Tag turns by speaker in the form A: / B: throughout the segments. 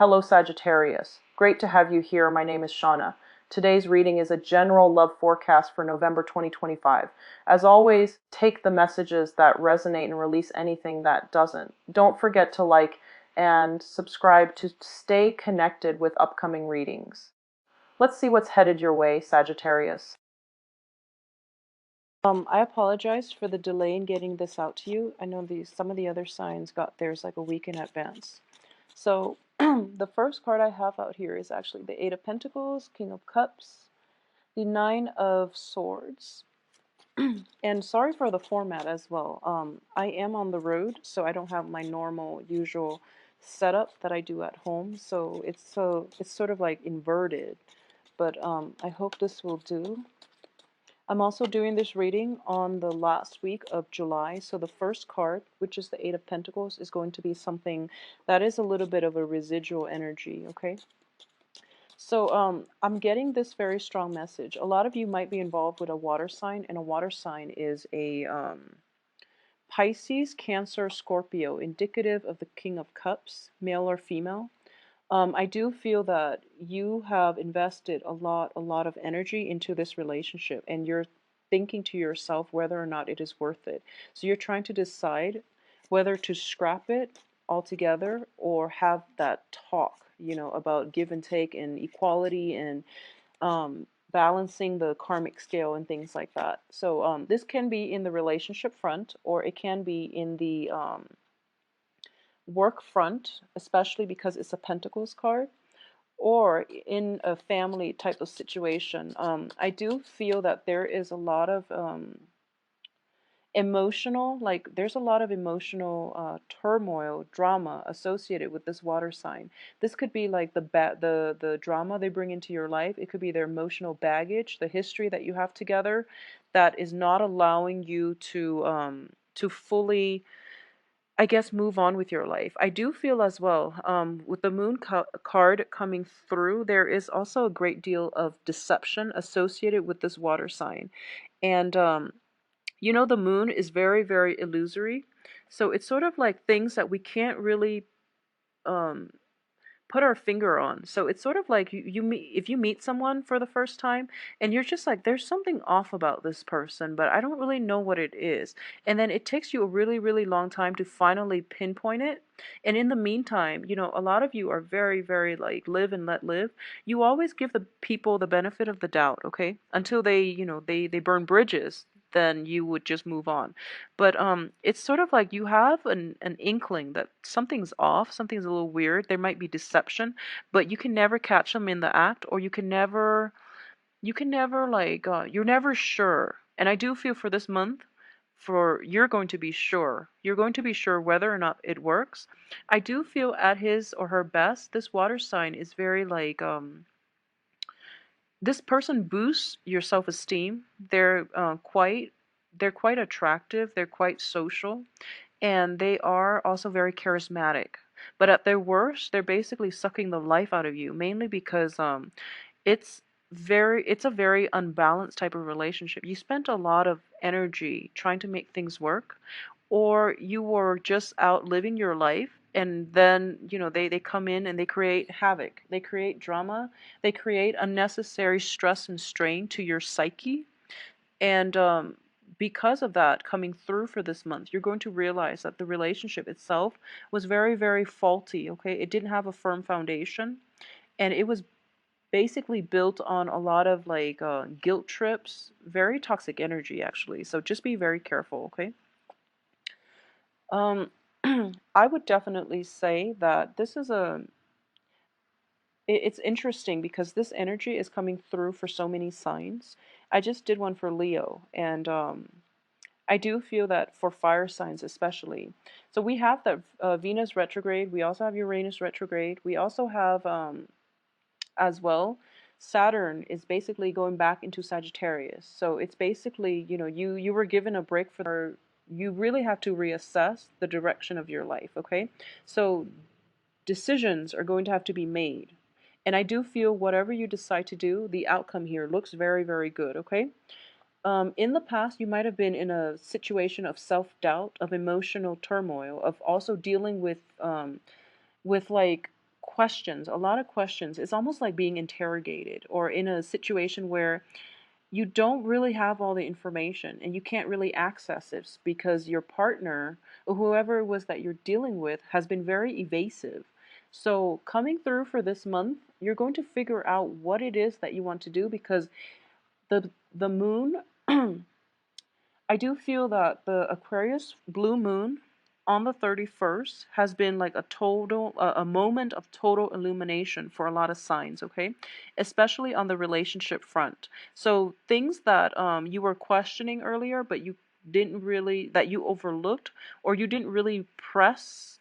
A: Hello Sagittarius. Great to have you here. My name is Shauna. Today's reading is a general love forecast for November 2025. As always, take the messages that resonate and release anything that doesn't. Don't forget to like and subscribe to stay connected with upcoming readings. Let's see what's headed your way, Sagittarius. I apologize for the delay in getting this out to you. I know some of the other signs got theirs like a week in advance. So the first card I have out here is actually the Eight of Pentacles, King of Cups, the Nine of Swords. And sorry for the format as well. I am on the road, so I don't have my normal, usual setup that I do at home. So it's sort of like inverted, but I hope this will do. I'm also doing this reading on the last week of July. So the first card, which is the Eight of Pentacles, is going to be something that is a little bit of a residual energy, okay? So I'm getting this very strong message. A lot of you might be involved with a water sign, and a water sign is a Pisces, Cancer, Scorpio, indicative of the King of Cups, male or female. I do feel that you have invested a lot of energy into this relationship, and you're thinking to yourself whether or not it is worth it. So you're trying to decide whether to scrap it altogether or have that talk, about give and take and equality and balancing the karmic scale and things like that. So this can be in the relationship front, or it can be in the work front, especially because it's a Pentacles card, or in a family type of situation. I do feel that there is a lot of there's a lot of emotional turmoil, drama associated with this water sign. This could be like the drama they bring into your life. It could be their emotional baggage, the history that you have together that is not allowing you to fully, I guess, move on with your life. I do feel as well, with the moon card coming through, there is also a great deal of deception associated with this water sign. And, the moon is very, very illusory. So it's sort of like things that we can't really um, put our finger on. So it's sort of like you meet, if you meet someone for the first time and you're just like, there's something off about this person, but I don't really know what it is. And then it takes you a really, really long time to finally pinpoint it. And in the meantime, a lot of you are very, very like live and let live. You always give the people the benefit of the doubt, okay? Until they burn bridges, then you would just move on. But it's sort of like you have an inkling that something's off, something's a little weird. There might be deception, but you can never catch them in the act, or you can never like you're never sure. And I do feel for this month, for you're going to be sure. You're going to be sure whether or not it works. I do feel at his or her best, this water sign is very like this person boosts your self-esteem. They're quite attractive, they're quite social, and they are also very charismatic. But at their worst, they're basically sucking the life out of you, mainly because it's it's a very unbalanced type of relationship. You spent a lot of energy trying to make things work, or you were just out living your life, and then they come in and they create havoc, they create drama, they create unnecessary stress and strain to your psyche. And because of that coming through for this month, you're going to realize that the relationship itself was very, very faulty, okay? It didn't have a firm foundation, and it was basically built on a lot of like guilt trips, very toxic energy actually. So just be very careful, okay? Um, I would definitely say that this is it's interesting because this energy is coming through for so many signs. I just did one for Leo, and I do feel that for fire signs especially. So we have the Venus retrograde. We also have Uranus retrograde. We also have as well, Saturn is basically going back into Sagittarius. So it's basically, you were given a break you really have to reassess the direction of your life, okay? So decisions are going to have to be made. And I do feel whatever you decide to do, the outcome here looks very, very good, okay? In the past, you might have been in a situation of self-doubt, of emotional turmoil, of also dealing with like questions, a lot of questions. It's almost like being interrogated or in a situation where you don't really have all the information and you can't really access it because your partner or whoever it was that you're dealing with has been very evasive. So, coming through for this month, you're going to figure out what it is that you want to do because the moon I do feel that the Aquarius blue moon on the 31st has been like a moment of total illumination for a lot of signs, okay? Especially on the relationship front. So things that you were questioning earlier, but you didn't really, that you overlooked, or you didn't really press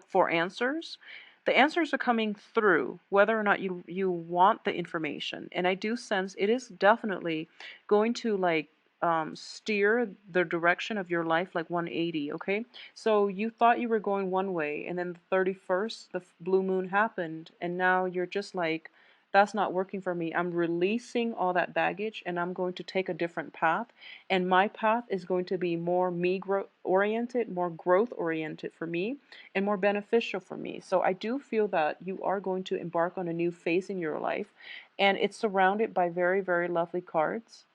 A: for answers. The answers are coming through, whether or not you want the information. And I do sense it is definitely going to like steer the direction of your life like 180, okay? So you thought you were going one way, and then the 31st, the blue moon happened, and now you're just like, that's not working for me. I'm releasing all that baggage, and I'm going to take a different path. And my path is going to be more oriented, more growth oriented for me, and more beneficial for me. So I do feel that you are going to embark on a new phase in your life, and it's surrounded by very, very lovely cards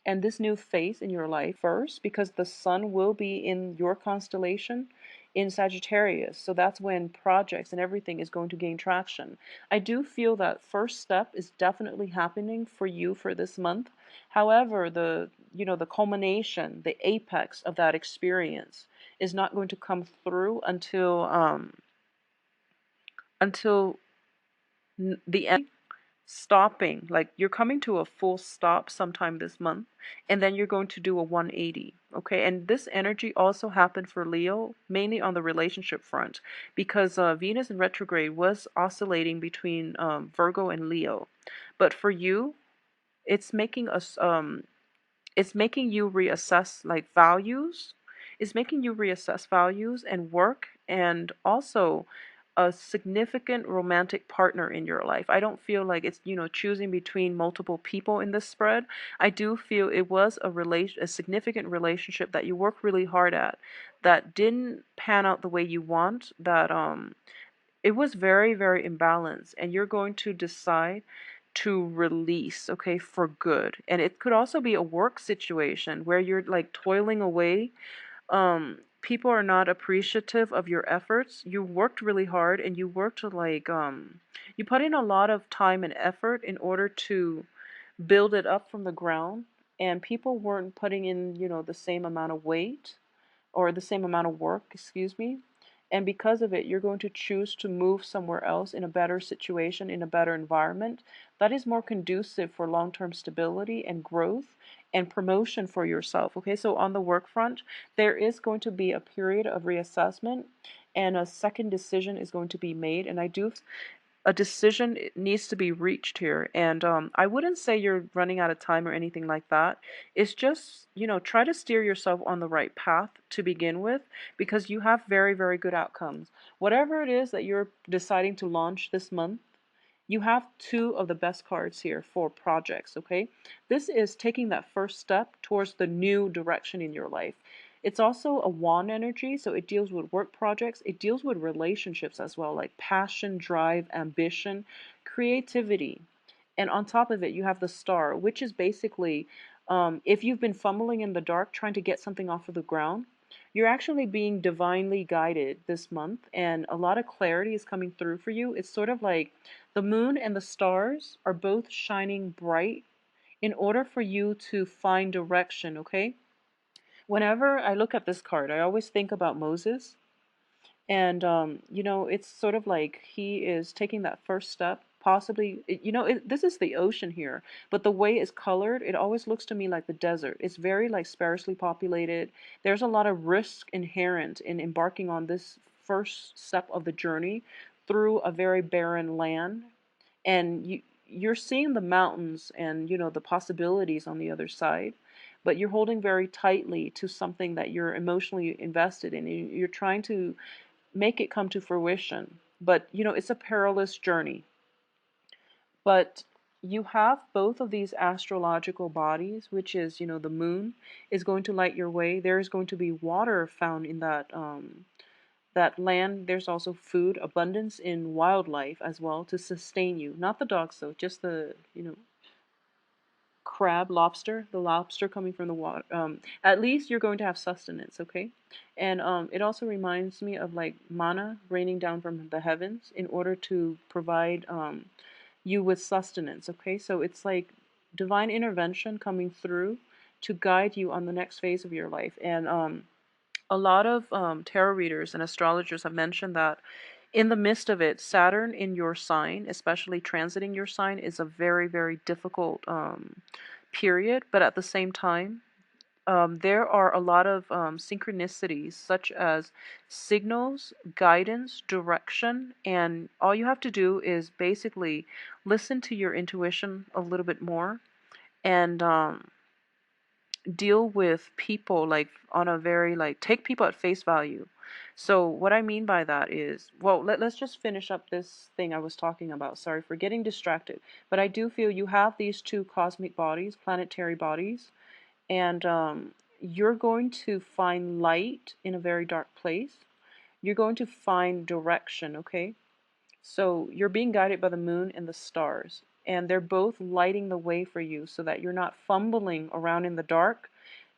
A: and this new phase in your life first because the sun will be in your constellation in Sagittarius. So that's when projects and everything is going to gain traction. I do feel that first step is definitely happening for you for this month. However, the culmination, the apex of that experience is not going to come through until the end, stopping, like you're coming to a full stop sometime this month, and then you're going to do a 180. Okay, and this energy also happened for Leo, mainly on the relationship front, because Venus in retrograde was oscillating between Virgo and Leo. But for you, it's making us it's making you reassess like values. It's making you reassess values and work, and also a significant romantic partner in your life. I don't feel like it's, choosing between multiple people in this spread. I do feel it was a significant relationship that you worked really hard at that didn't pan out the way you want, that it was very, very imbalanced, and you're going to decide to release, okay, for good. And it could also be a work situation where you're like toiling away. People are not appreciative of your efforts. You worked really hard and you worked like you put in a lot of time and effort in order to build it up from the ground, and people weren't putting in, the same amount of weight or the same amount of work, excuse me. And because of it, you're going to choose to move somewhere else in a better situation, in a better environment that is more conducive for long term stability and growth and promotion for yourself. Okay, so on the work front, there is going to be a period of reassessment and a second decision is going to be made. And I do a decision needs to be reached here. And I wouldn't say you're running out of time or anything like that. It's just, try to steer yourself on the right path to begin with because you have very, very good outcomes. Whatever it is that you're deciding to launch this month, you have two of the best cards here for projects, okay? This is taking that first step towards the new direction in your life. It's also a wand energy, so it deals with work projects. It deals with relationships as well, like passion, drive, ambition, creativity. And on top of it, you have the star, which is basically if you've been fumbling in the dark trying to get something off of the ground, you're actually being divinely guided this month, and a lot of clarity is coming through for you. It's sort of like the moon and the stars are both shining bright in order for you to find direction, okay? Whenever I look at this card, I always think about Moses. And, it's sort of like he is taking that first step. Possibly, this is the ocean here, but the way it's colored, it always looks to me like the desert. It's very like sparsely populated. There's a lot of risk inherent in embarking on this first step of the journey through a very barren land, and you're seeing the mountains and the possibilities on the other side, but you're holding very tightly to something that you're emotionally invested in. You're trying to make it come to fruition. But, it's a perilous journey. But you have both of these astrological bodies, which is, the moon is going to light your way. There is going to be water found in that That land, there's also food, abundance in wildlife as well to sustain you. Not the dogs though, just the, crab, lobster, the lobster coming from the water. At least you're going to have sustenance, okay? And it also reminds me of like manna raining down from the heavens in order to provide you with sustenance, okay? So it's like divine intervention coming through to guide you on the next phase of your life. And a lot of tarot readers and astrologers have mentioned that in the midst of it, Saturn in your sign, especially transiting your sign, is a very, very difficult period. But at the same time, there are a lot of synchronicities, such as signals, guidance, direction, and all you have to do is basically listen to your intuition a little bit more and deal with people like on a very like take people at face value. So what I mean by that is, well, let's just finish up this thing I was talking about. Sorry for getting distracted, but I do feel you have these two cosmic bodies, planetary bodies, and you're going to find light in a very dark place. You're going to find direction, okay? So you're being guided by the moon and the stars, and they're both lighting the way for you so that you're not fumbling around in the dark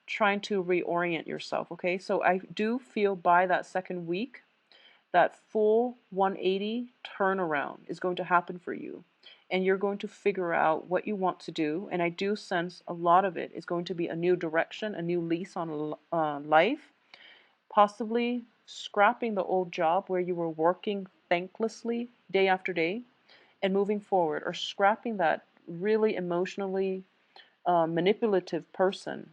A: trying to reorient yourself, okay? So I do feel by that second week, that full 180 turnaround is going to happen for you. And you're going to figure out what you want to do. And I do sense a lot of it is going to be a new direction, a new lease on life, possibly scrapping the old job where you were working thanklessly day after day and moving forward, or scrapping that really emotionally manipulative person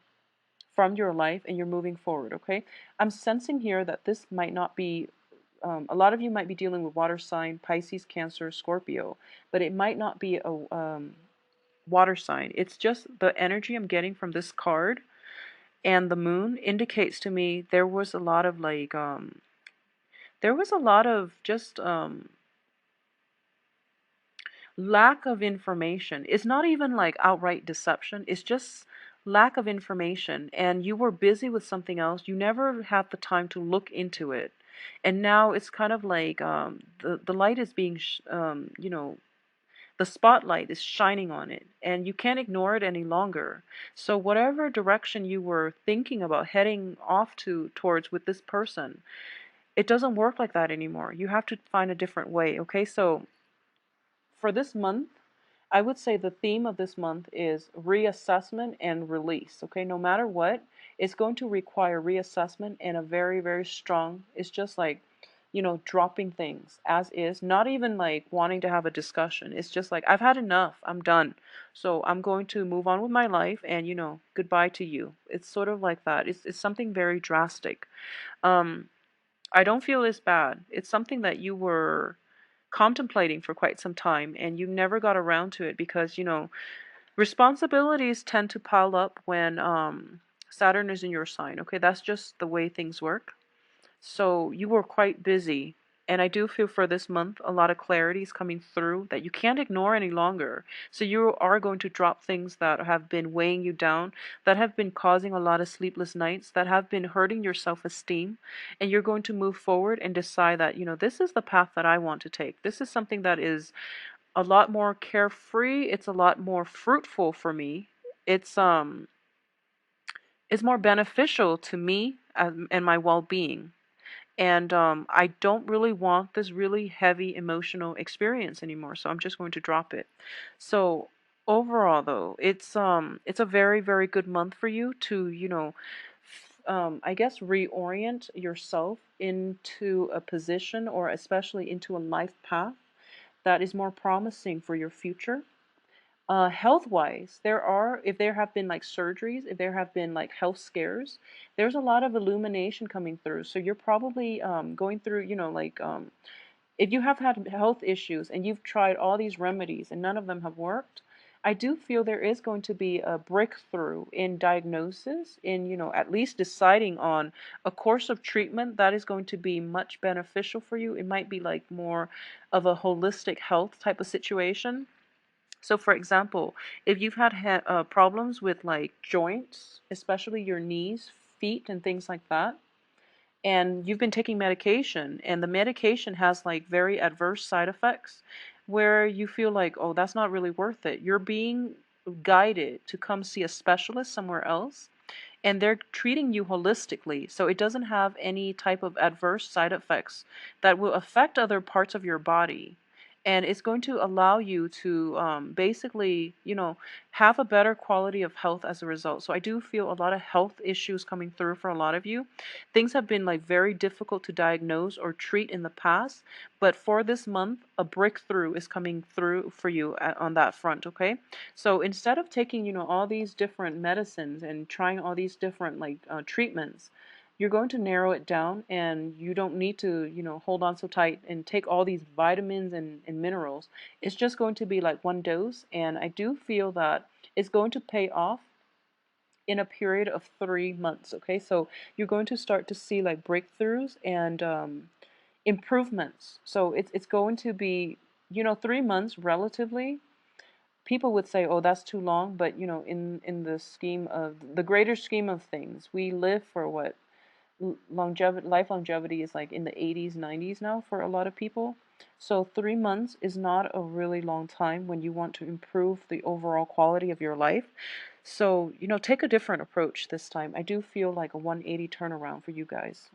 A: from your life and you're moving forward, okay? I'm sensing here that this might not be, a lot of you might be dealing with water sign, Pisces, Cancer, Scorpio, but it might not be a water sign. It's just the energy I'm getting from this card and the moon indicates to me there was a lot of like, there was a lot of just lack of information. It's not even like outright deception. It's just lack of information. And you were busy with something else. You never had the time to look into it. And now it's kind of like the light is being, the spotlight is shining on it. And you can't ignore it any longer. So whatever direction you were thinking about heading off to towards with this person, it doesn't work like that anymore. You have to find a different way. Okay, so for this month, I would say the theme of this month is reassessment and release. Okay, no matter what, it's going to require reassessment and a very, very strong, it's just like, dropping things as is, not even like wanting to have a discussion. It's just like, I've had enough, I'm done. So I'm going to move on with my life and, goodbye to you. It's sort of like that. It's something very drastic. Um, I don't feel it's bad. It's something that you were contemplating for quite some time and you never got around to it because, responsibilities tend to pile up when Saturn is in your sign. Okay, that's just the way things work. So you were quite busy. And I do feel for this month, a lot of clarity is coming through that you can't ignore any longer. So you are going to drop things that have been weighing you down, that have been causing a lot of sleepless nights, that have been hurting your self-esteem. And you're going to move forward and decide that, this is the path that I want to take. This is something that is a lot more carefree. It's a lot more fruitful for me. It's um it's more beneficial to me and my well-being. And I don't really want this really heavy emotional experience anymore, so I'm just going to drop it. So overall, though, it's a very, very good month for you to, I guess reorient yourself into a position or especially into a life path that is more promising for your future. Health wise, if there have been like surgeries, if there have been like health scares, there's a lot of illumination coming through. So you're probably going through, if you have had health issues and you've tried all these remedies and none of them have worked, I do feel there is going to be a breakthrough in diagnosis, in, at least deciding on a course of treatment that is going to be much beneficial for you. It might be like more of a holistic health type of situation. So, for example, if you've had problems with like joints, especially your knees, feet, and things like that, and you've been taking medication, and the medication has like very adverse side effects where you feel like, oh, that's not really worth it. You're being guided to come see a specialist somewhere else, and they're treating you holistically, so it doesn't have any type of adverse side effects that will affect other parts of your body. And it's going to allow you to basically, have a better quality of health as a result. So I do feel a lot of health issues coming through for a lot of you. Things have been like very difficult to diagnose or treat in the past, but for this month, a breakthrough is coming through for you on that front, okay? So instead of taking, all these different medicines and trying all these different like treatments, you're going to narrow it down, and you don't need to, hold on so tight and take all these vitamins and minerals. It's just going to be like one dose, and I do feel that it's going to pay off in a period of 3 months, okay? So you're going to start to see like breakthroughs and improvements. So it's going to be, 3 months relatively. People would say, "Oh, that's too long," but in the scheme of the greater scheme of things, we live for what longevity, life longevity is like in the 80s, 90s now for a lot of people. So 3 months is not a really long time when you want to improve the overall quality of your life. So, take a different approach this time. I do feel like a 180 turnaround for you guys.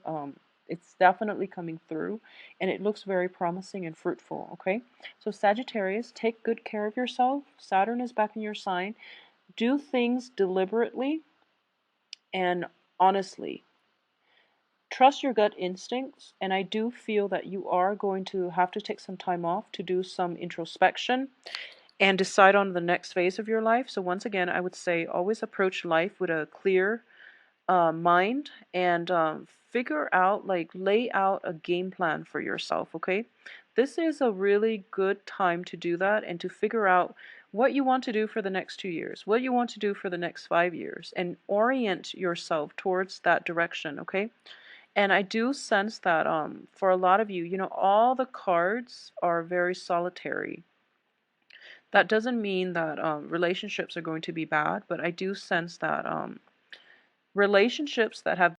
A: It's definitely coming through, and it looks very promising and fruitful, okay? So Sagittarius, take good care of yourself. Saturn is back in your sign. Do things deliberately and honestly. Trust your gut instincts, and I do feel that you are going to have to take some time off to do some introspection and decide on the next phase of your life. So once again, I would say always approach life with a clear mind, and figure out, like, lay out a game plan for yourself, okay? This is a really good time to do that and to figure out what you want to do for the next 2 years, what you want to do for the next 5 years, and orient yourself towards that direction, okay? And I do sense that for a lot of you, all the cards are very solitary. That doesn't mean that relationships are going to be bad, but I do sense that relationships that have